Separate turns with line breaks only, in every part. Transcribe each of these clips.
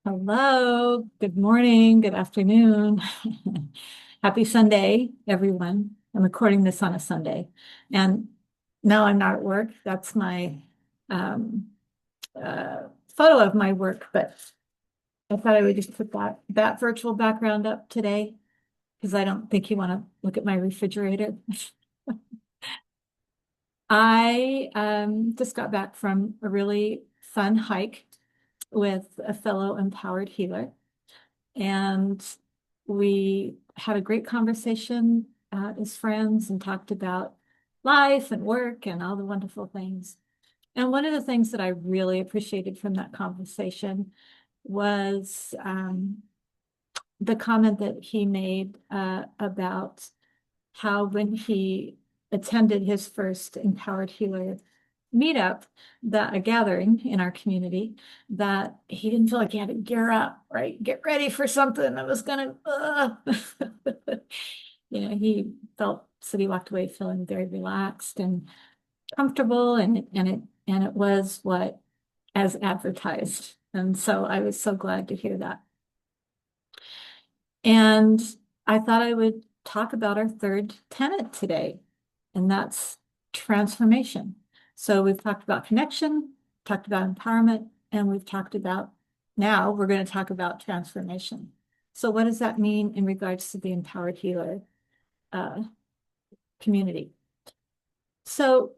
Hello, good morning, good afternoon. Happy Sunday, everyone. I'm recording this on a Sunday. And no, I'm not at work. That's my um, uh, photo of my work, but I thought I would just put that virtual background up today because I don't think you want to look at my refrigerator. I just got back from a really fun hike with a fellow empowered healer. And we had a great conversation as friends and talked about life and work and all the wonderful things. And one of the things that I really appreciated from that conversation was the comment that he made about how when he attended his first Empowered Healer meetup, that a gathering in our community, that he didn't feel like he had to gear up, right? Get ready for something that was gonna, he felt, so he walked away feeling very relaxed and comfortable, and it was what as advertised. And so I was so glad to hear that. And I thought I would talk about our third tenet today, and that's transformation. So we've talked about connection, talked about empowerment, and we've talked about, now we're going to talk about transformation. So what does that mean in regards to the empowered healer uh, community? So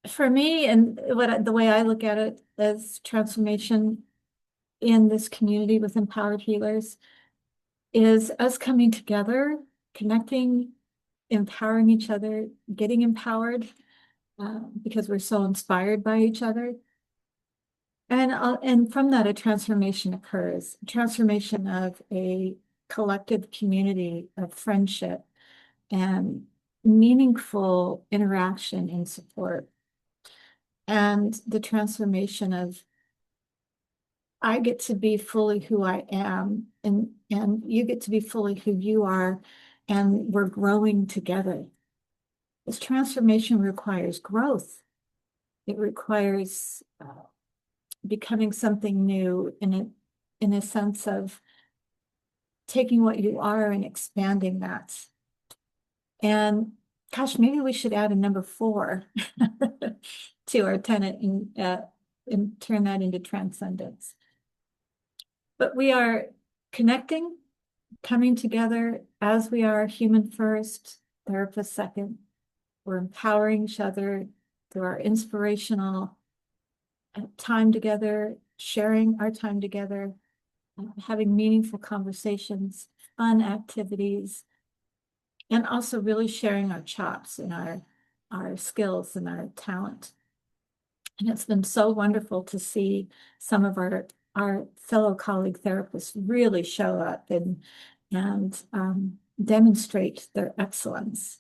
for me, and the way I look at it as transformation in this community with empowered healers is us coming together, connecting, empowering each other, getting empowered because we're so inspired by each other. And from that, a transformation occurs, a transformation of a collective community of friendship and meaningful interaction and support. And the transformation of I get to be fully who I am, and you get to be fully who you are, and we're growing together. This transformation requires growth. It requires becoming something new in a sense of taking what you are and expanding that. And gosh, maybe we should add a number 4 to our tenet and turn that into transcendence. But we are connecting, coming together as we are, human first, therapist second. We're empowering each other through our inspirational time together, sharing our time together, having meaningful conversations, fun activities, and also really sharing our chops and our skills and our talent. And it's been so wonderful to see some of our fellow colleague therapists really show up and demonstrate their excellence.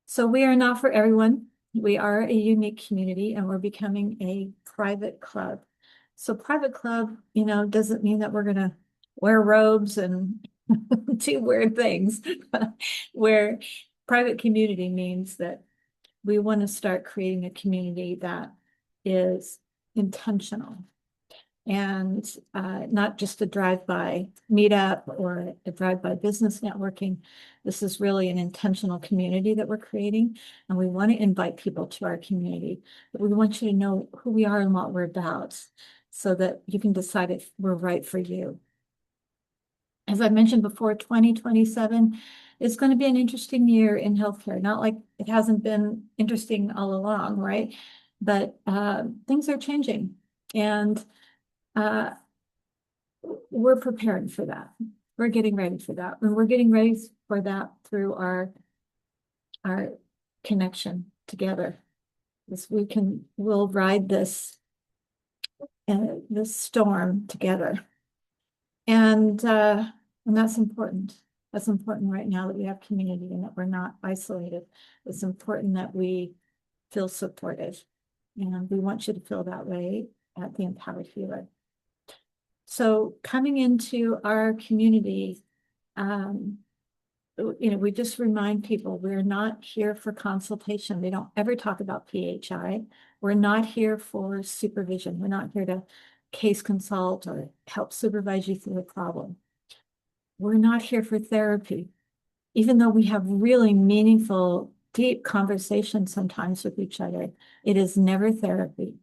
So we are not for everyone. We are a unique community, and we're becoming a private club. So private club, doesn't mean that we're going to wear robes and do weird things. Where private community means that we want to start creating a community that is intentional and not just a drive-by meetup or a drive-by business networking. This is really an intentional community that we're creating, and we want to invite people to our community. But we want you to know who we are and what we're about so that you can decide if we're right for you. As I mentioned before, 2027 is going to be an interesting year in healthcare. Not like it hasn't been interesting all along, right? But things are changing, and uh, we're preparing for that. We're getting ready for that. And we're getting ready for that through our connection together. This we'll ride this storm together. And that's important. That's important right now that we have community and that we're not isolated. It's important that we feel supported. And we want you to feel that way at the Empowered Healer. So coming into our community, we just remind people we're not here for consultation. We don't ever talk about PHI. We're not here for supervision. We're not here to case consult or help supervise you through a problem. We're not here for therapy, even though we have really meaningful, deep conversations sometimes with each other. It is never therapy.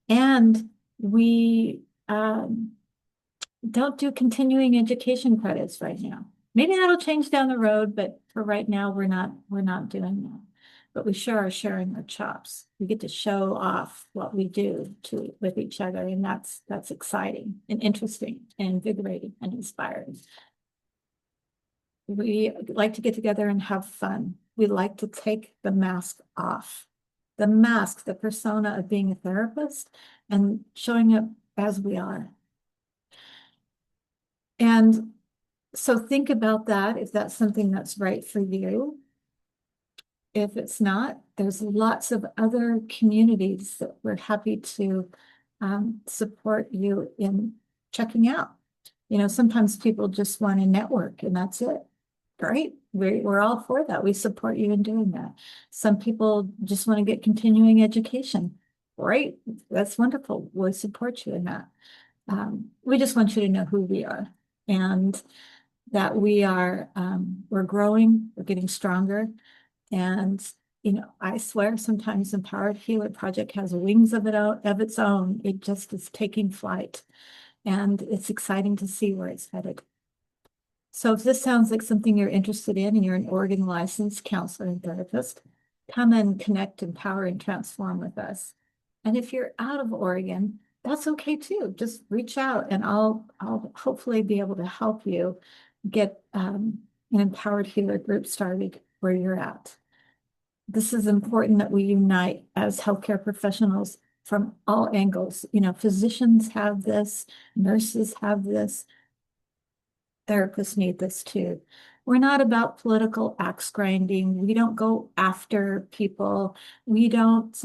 And we don't do continuing education credits right now. Maybe that'll change down the road, but for right now, we're not doing that. But we sure are sharing our chops. We get to show off what we do with each other, and that's exciting and interesting and invigorating and inspiring. We like to get together and have fun. We like to take the mask off. The mask, the persona of being a therapist and showing up as we are. And so think about that if that's something that's right for you. If it's not, there's lots of other communities that we're happy to support you in checking out. You know, sometimes people just want to network and that's it. Great. We're all for that. We support you in doing that. Some people just want to get continuing education. Great. That's wonderful. We support you in that. We just want you to know who we are and that we're growing, we're getting stronger. And, you know, I swear sometimes Empowered Healer Project has wings of its own. It just is taking flight and it's exciting to see where it's headed. So if this sounds like something you're interested in and you're an Oregon licensed counselor and therapist, come and connect, empower, and transform with us. And if you're out of Oregon, that's okay too. Just reach out and I'll hopefully be able to help you get an empowered healer group started where you're at. This is important that we unite as healthcare professionals from all angles. You know, physicians have this, nurses have this, therapists need this too. We're not about political axe grinding. We don't go after people. We don't,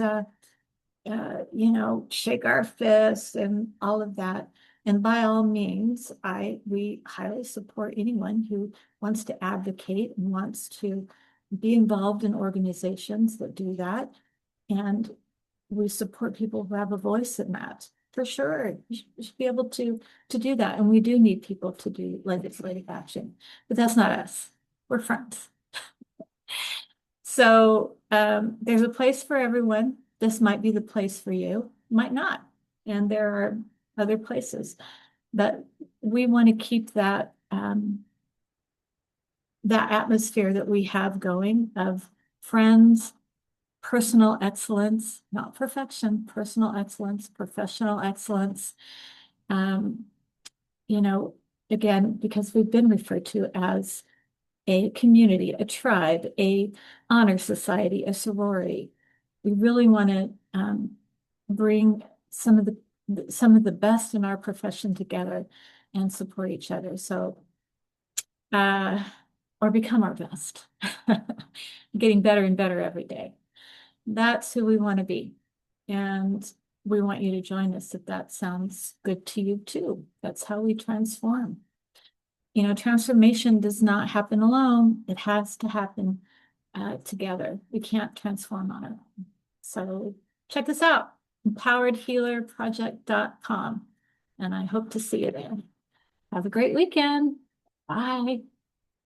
you know, shake our fists and all of that. And by all means, we highly support anyone who wants to advocate and wants to be involved in organizations that do that. And we support people who have a voice in that. For sure, you should be able to do that. And we do need people to do legislative action, but that's not us. We're friends. So there's a place for everyone. This might be the place for you, might not. And there are other places. But we want to keep that that atmosphere that we have going of friends, personal excellence, not perfection, personal excellence, professional excellence. You know, again, because we've been referred to as a community, a tribe, a honor society, a sorority. We really want to bring some of the best in our profession together and support each other. So, or become our best, getting better and better every day. That's who we want to be. And we want you to join us if that sounds good to you too. That's how we transform. You know, transformation does not happen alone. It has to happen together. We can't transform on our own. So check us out, empoweredhealerproject.com. And I hope to see you there. Have a great weekend. Bye.